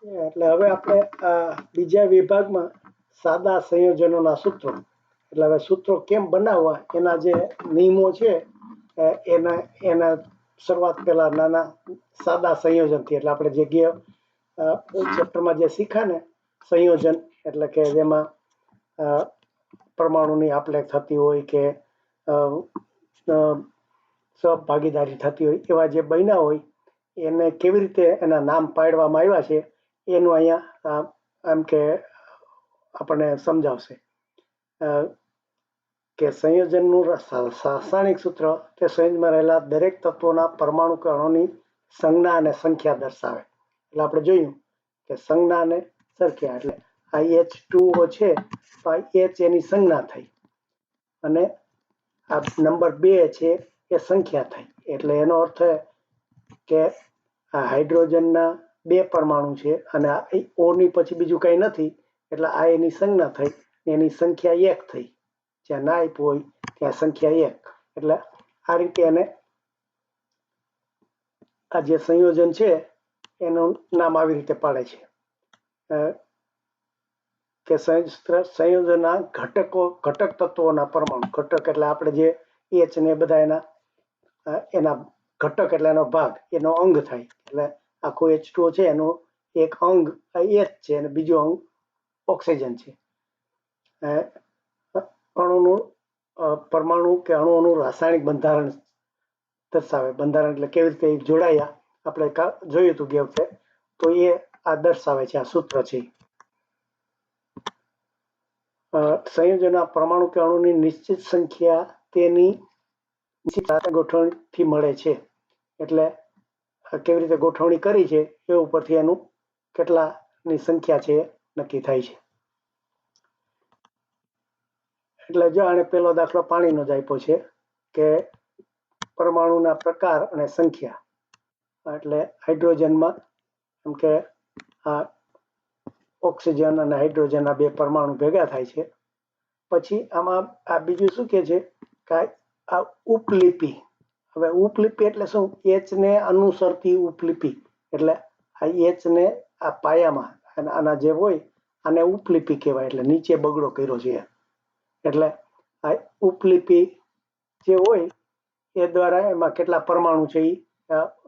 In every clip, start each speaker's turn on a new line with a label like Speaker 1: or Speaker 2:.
Speaker 1: એટલે હવે આપણે બીજા વિભાગમાં સાદા સંયોજનોના સૂત્રો, એટલે હવે સૂત્રો કેમ બનાવવા એના જે નિયમો છે એના શરૂઆત પહેલા નાના સાદા સંયોજનથી, એટલે આપણે જે ચેપ્ટરમાં જે શીખ્યા ને સંયોજન, એટલે કે જેમાં પરમાણુની આપલે થતી હોય કે સહભાગીદારી થતી હોય, એવા જે બન્યા હોય એને કેવી રીતે એના નામ પાડવામાં આવ્યા છે એનું અહીંયા આમ કે આપણને સમજાવશે કે સંયોજનનું રાસાયણિક સૂત્ર તે સંયોજનમાં રહેલા દરેક તત્વોના પરમાણુ કે અણુની સંજ્ઞા અને સંખ્યા દર્શાવે. એટલે આપણે જોયું કે સંજ્ઞા અને સંખ્યા, એટલે આ H2O છે તો આ H એની સંજ્ઞા થઈ અને આ નંબર 2 છે એ સંખ્યા થઈ. એટલે એનો અર્થ કે આ હાઇડ્રોજનના 2 પરમાણુ છે અને આ O ની પછી બીજું કંઈ નથી, એટલે આ એની સંજ્ઞા થઈ, એની સંખ્યા 1 થઈ. જ્યાં ના આપ્યું હોય ત્યાં સંખ્યા 1. એટલે આ રીતે એને આ જે સંયોજન છે એનું નામ આવી રીતે પાડે છે કે સંયોજનના ઘટક તત્વોના પરમાણુ. ઘટક એટલે આપણે જે H ને બધા એના ઘટક એટલે એનો ભાગ, એનો અંગ થાય. એટલે આખું H2O છે એનો એક અંગ H છે અને બીજો અંગ ઓક્સિજન છે. અણુનું પરમાણુ કે અણુઓનું રાસાયણિક બંધારણ દર્શાવે. બંધારણ એટલે કેવી રીતે જોડાયા આપણે જોયું હતું કે વખતે, તો એ આ દર્શાવે છે, આ સૂત્ર છે. સંયોજનના પરમાણુ કે અણુની નિશ્ચિત સંખ્યા તેની ગોઠવણીથી મળે છે. એટલે કેવી રીતે ગોઠવણી કરી છે એ ઉપરથી એનું કેટલાની સંખ્યા છે નક્કી થાય છે. એટલે જો આને પેલો દાખલો પાણીનો જ આપ્યો છે કે પરમાણુના પ્રકાર અને સંખ્યા. એટલે હાઇડ્રોજનમાં એમ કે આ ઓક્સિજન અને હાઇડ્રોજનના 2 પરમાણુ ભેગા થાય છે. પછી આમાં આ બીજું શું કે છે કે આ ઉપલિપિ. હવે ઉપલિપિ એટલે શું? H ને અનુસરતી ઉપલિપિ. એટલે આ H ને આ પાયામાં આના જે હોય આને ઉપલિપિ કહેવાય. એટલે નીચે બગડો કર્યો છે. એટલે આ ઉપલિપિ જે હોય એ દ્વારા એમાં કેટલા પરમાણુ છે એ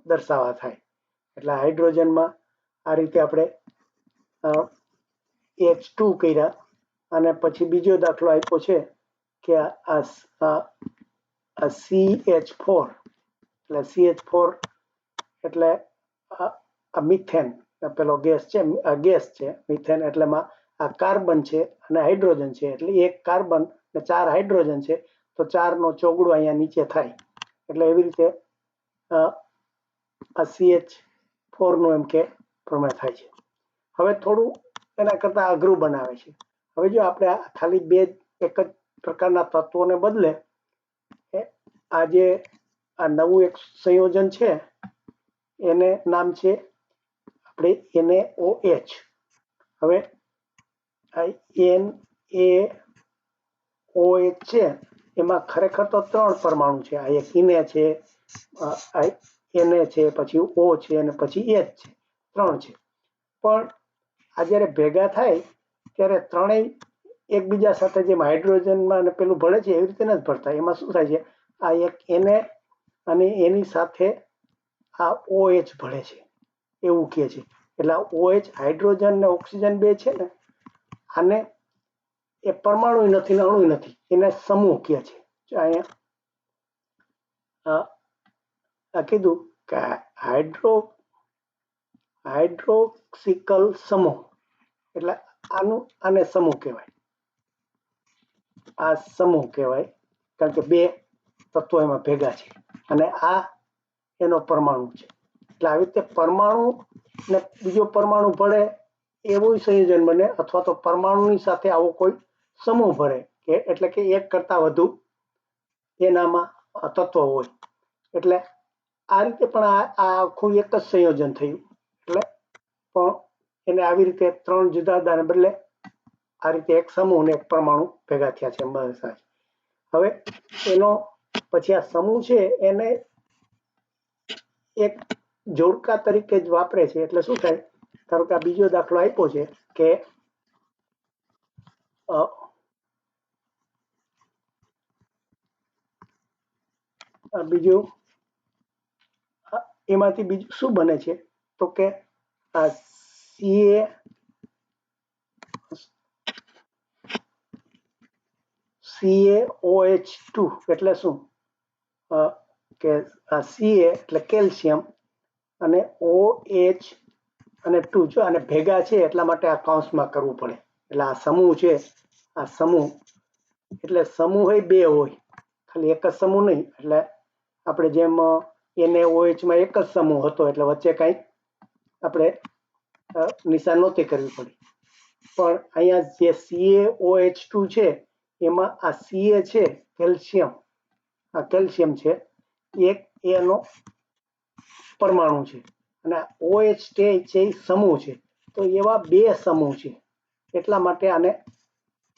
Speaker 1: દર્શાવવા થાય. એટલે હાઇડ્રોજનમાં આ રીતે આપણે H2 કર્યા અને પછી બીજો દાખલો આપ્યો છે કે આ CH4. એટલે CH4 એટલે આ મિથેન, પેલો ગેસ છે મિથેન. એટલે આ કાર્બન છે અને હાઇડ્રોજન છે. એટલે એક કાર્બન ને 4 હાઇડ્રોજન છે, તો 4 નો ચોગડો અહીંયા નીચે થાય. એટલે એવી રીતે આ CH4 નું એમ કે પ્રમાણ થાય છે. હવે થોડું એના કરતા અઘરું બનાવે છે. હવે જો આપણે ખાલી 2 એક જ પ્રકારના તત્વોને બદલે આ જે આ નવું એક સંયોજન છે એને નામ છે આપણે NaOH. હવે NaOH છે એમાં ખરેખર તો 3 પરમાણુ છે. આ એક Na છે, Na છે, પછી O છે અને પછી H છે. 3 છે. પણ આ જ્યારે ભેગા થાય ત્યારે ત્રણેય એકબીજા સાથે જેમ હાઇડ્રોજનમાં અને પેલું ભળે છે એવી રીતે નથી ભળતા. એમાં શું થાય છે, આ એક Na અને એની સાથે આ OH ભળે છે એવું કહે છે. એટલે OH હાઇડ્રોજન ને ઓક્સિજન 2 છે ને, આને એ પરમાણુ નથી ને અણુ નથી, એને સમૂહ કહે છે. અહીંયા કીધું કે હાઇડ્રોક્સિકલ સમૂહ, એટલે આને સમૂહ કહેવાય. આ સમૂહ કહેવાય કારણ કે 2 તત્વો એમાં ભેગા છે અને આ એનો પરમાણુ છે. એટલે આવી રીતે પરમાણુ ને બીજો પરમાણુ ભળે એવું સંયોજન બને, અથવા તો પરમાણુની સાથે આવો કોઈ સમૂહ ભળે કે એટલે કે એક કરતા વધુ એનામાં તત્વો હોય. એટલે આ રીતે પણ આ આખું એક જ સંયોજન થયું. એટલે પણ એને આવી રીતે 3 જુદા જુદાને બદલે આ રીતે એક સમૂહ ને એક પરમાણુ ભેગા થયા છે. હવે એનો પછી આ સમૂહ છે એને એક જોડકા તરીકે જ વાપરે છે. એટલે શું થાય ધારો કે આ બીજો દાખલો આપ્યો છે કે બીજું એમાંથી બીજું શું બને છે તો કે આ CaOH2 એટલે શું કે આ Ca એટલે કેલ્શિયમ અને OH અને 2 જો આને ભેગા છે એટલા માટે આ કૌંસમાં કરવું પડે. એટલે આ સમૂહ છે, આ સમૂહ એટલે સમૂહ બે હોય, ખાલી એક જ સમૂહ નહીં. એટલે આપણે જેમ NaOH માં એક જ સમૂહ હતો એટલે વચ્ચે કઈ આપણે નિશાન નહોતી કરવી પડી. પણ અહીંયા જે CaOH2 છે એમાં આ Ca છે કેલ્શિયમ, આ કેલ્શિયમ છે, એક એનો પરમાણુ છે અને OH છે એ સમૂહ છે. તો એવા બે સમૂહ છે એટલા માટે આને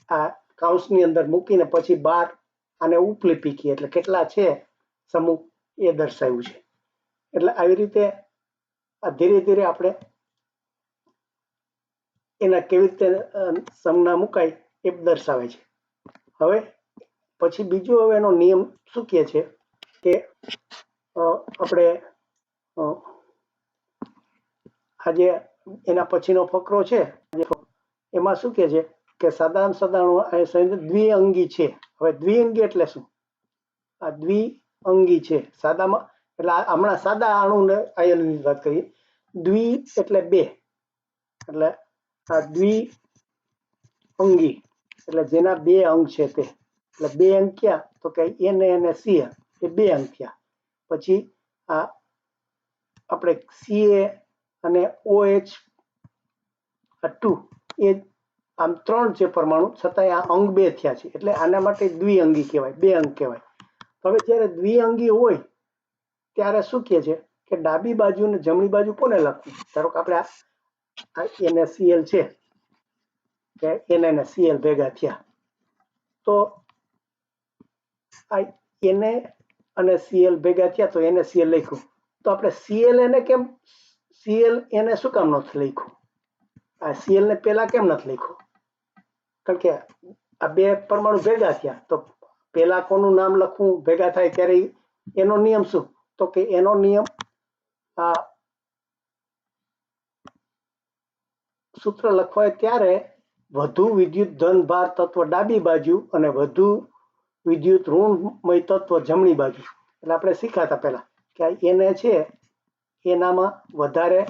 Speaker 1: આ કૌંસની અંદર મૂકીને પછી બહાર આને ઉપલી પીકી એટલે કેટલા છે સમૂહ એ દર્શાવ્યું છે. એટલે આવી રીતે આ ધીરે ધીરે આપણે એના કેવી રીતે સંજ્ઞા મુકાય એ દર્શાવે છે. હવે પછી બીજો હવે એનો નિયમ શું કહે છે કે આપણે આજે એના પછીનો ફકરો છે એમાં શું કહે છે કે સાધારણ સદાણુ દ્વિઅંગી છે. હવે દ્વિઅંગી એટલે શું? આ દ્વિઅંગી છે સાદામાં, એટલે હમણાં સાદા અણુને આયનની વાત કરીએ. દ્વિ એટલે બે, એટલે આ દ્વિઅંગી એટલે જેના બે અંગ છે તે. એટલે બે અંગ ક્યાં તો કે Na અને Cl એ બે અંગ થયા. પછી આ આપણે Ca અને OH2 એ આમ ત્રણ છે પરમાણુ, છતાંય આ અંગ બે થયા છે એટલે આના માટે દ્વિઅંગી કહેવાય, બે અંગ કહેવાય. હવે જ્યારે દ્વિઅંગી હોય ત્યારે શું કહે છે કે ડાબી બાજુ અને જમણી બાજુ કોને લખવું? ધારો કે આપણે આ NaCl છે કે Na અને Cl ભેગા થયા તો આ Na અને Cl ભેગા થયા તો NaCl લખ્યું. તો આપણે Cl એને કેમ Cl એને શું કામ નથી લખ્યું? આ Cl ને પેલા કેમ નથી લખ્યું? કારણ કે આ બે પરમાણુ ભેગા થયા તો પેલા કોનું નામ લખવું ભેગા થાય ત્યારે એનો નિયમ શું? તો કે એનો નિયમ આ સૂત્ર લખવાય ત્યારે વધુ વિદ્યુત ધન ભાર તત્વ ડાબી બાજુ અને વધુ વિદ્યુત ઋણમય તત્વ જમણી બાજુ. એટલે આપણે શીખાતા પેલા કે એને છે એનામાં વધારે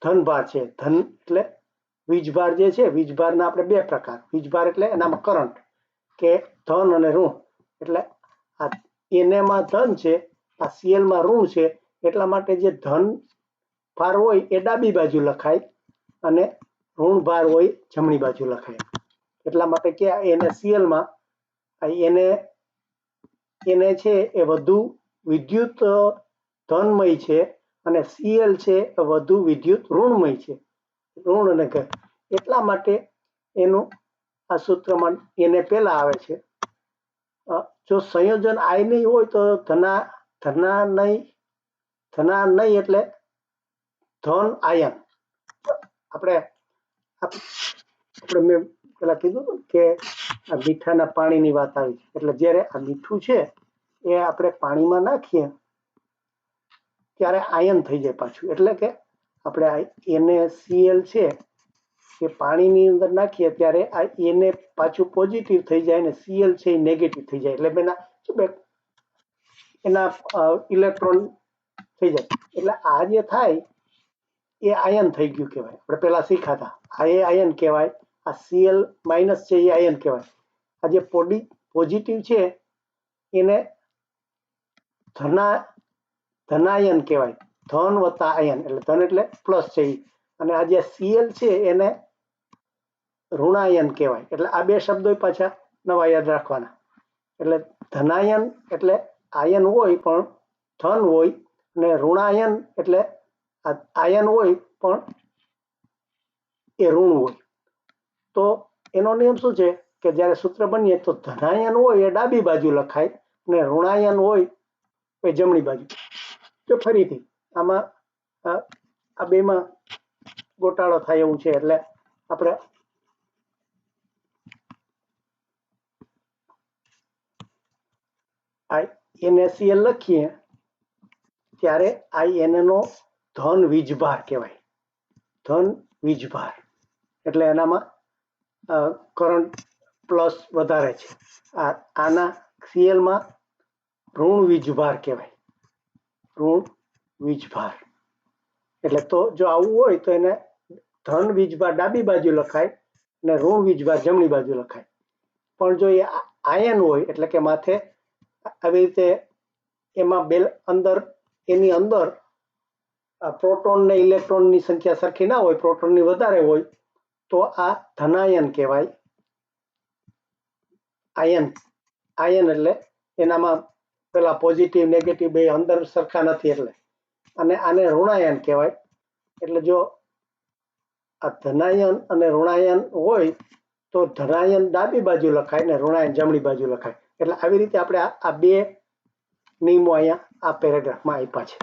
Speaker 1: ધનભાર છે. ધન એટલે વીજભાર જે છે, વીજભારના આપણે બે પ્રકાર. વીજભાર એટલે એનામાં કરંટ કે ધન અને ઋણ. એટલે આ એનામાં ધન છે, આ Clમાં ઋણ છે. એટલા માટે જે ધન ભાર હોય એ ડાબી બાજુ લખાય અને ઋણ ભાર હોય જમણી બાજુ લખાય. એટલા માટે કે NaClમાં એને છે એ વધુ વિદ્યુત ધનમય છે અને Cl છે એ વધુ વિદ્યુત ઋણમય છે, ઋણ અને ઘન. એટલા માટે એનું આ સૂત્રમાં એને પેલા આવે છે. જો સંયોજન આયની હોય તો ધનાનય એટલે ધન આયન. આપણે મેં પેલા કીધું કે આ મીઠાના પાણીની વાત આવી, એટલે જ્યારે આ મીઠું છે એ આપણે પાણીમાં નાખીએ ત્યારે આયન થઈ જાય પાછું. એટલે કે આપણે NaCl છે એ પાણીની અંદર નાખીએ ત્યારે આ Na પાછું પોઝિટિવ થઈ જાય અને Cl છે એ નેગેટિવ થઈ જાય. એટલે એના ઇલેક્ટ્રોન થઈ જાય. એટલે આ જે થાય એ આયન થઈ ગયું કહેવાય. આપણે પેલા શીખાતા આ એ આયન કહેવાય. આ Cl માઇનસ છે એ આયન કહેવાય. આ જે પોઝિટિવ છે એને ધનાયન કહેવાય. ધન વત્તા આયન એટલે ધન એટલે પ્લસ છે. અને આ જે Cl છે એને ઋણાયન કહેવાય. એટલે આ બે શબ્દો પાછા નવા યાદ રાખવાના. એટલે ધનાયન એટલે આયન હોય પણ ધન હોય, અને ઋણાયન એટલે આયન હોય પણ એ ઋણ હોય. તો એનો નિયમ શું છે કે જ્યારે સૂત્ર બનીએ તો ધનાયન હોય એ ડાબી બાજુ લખાય અને ઋણાયન હોય એ જમણી બાજુ. તો ફરીથી આમાં આ બેમાં ગોટાળો થાય એવું છે એટલે આપણે NaCl લખીએ ત્યારે In નો ધન વીજભાર કહેવાય. ધન વીજભાર એટલે એનામાં કરંટ પ્લસ વધારે છે. આના Cl માં ઋણ વીજભાર કહેવાય. ઋણ વીજભાર એટલે તો જો આવું હોય તો એને ધન વીજભાર ડાબી બાજુ લખાય અને ઋણ વીજભાર જમણી બાજુ લખાય. પણ જો એ આયન હોય એટલે કે માથે આવી રીતે એમાં એની અંદર પ્રોટોન ને ઇલેક્ટ્રોનની સંખ્યા સરખી ના હોય, પ્રોટોનની વધારે હોય તો આ ધનાયન કહેવાય. આયન એટલે એનામાં પેલા પોઝિટિવ નેગેટિવ બે અંદર સરખા નથી એટલે, અને આને ઋણાયન કહેવાય. એટલે જો આ ધનાયન અને ઋણાયન હોય તો ધનાયન ડાબી બાજુ લખાય ને ઋણાયન જમણી બાજુ લખાય. એટલે આવી રીતે આપણે આ બે નિયમો અહીંયા આ પેરેગ્રાફમાં આપ્યા છે.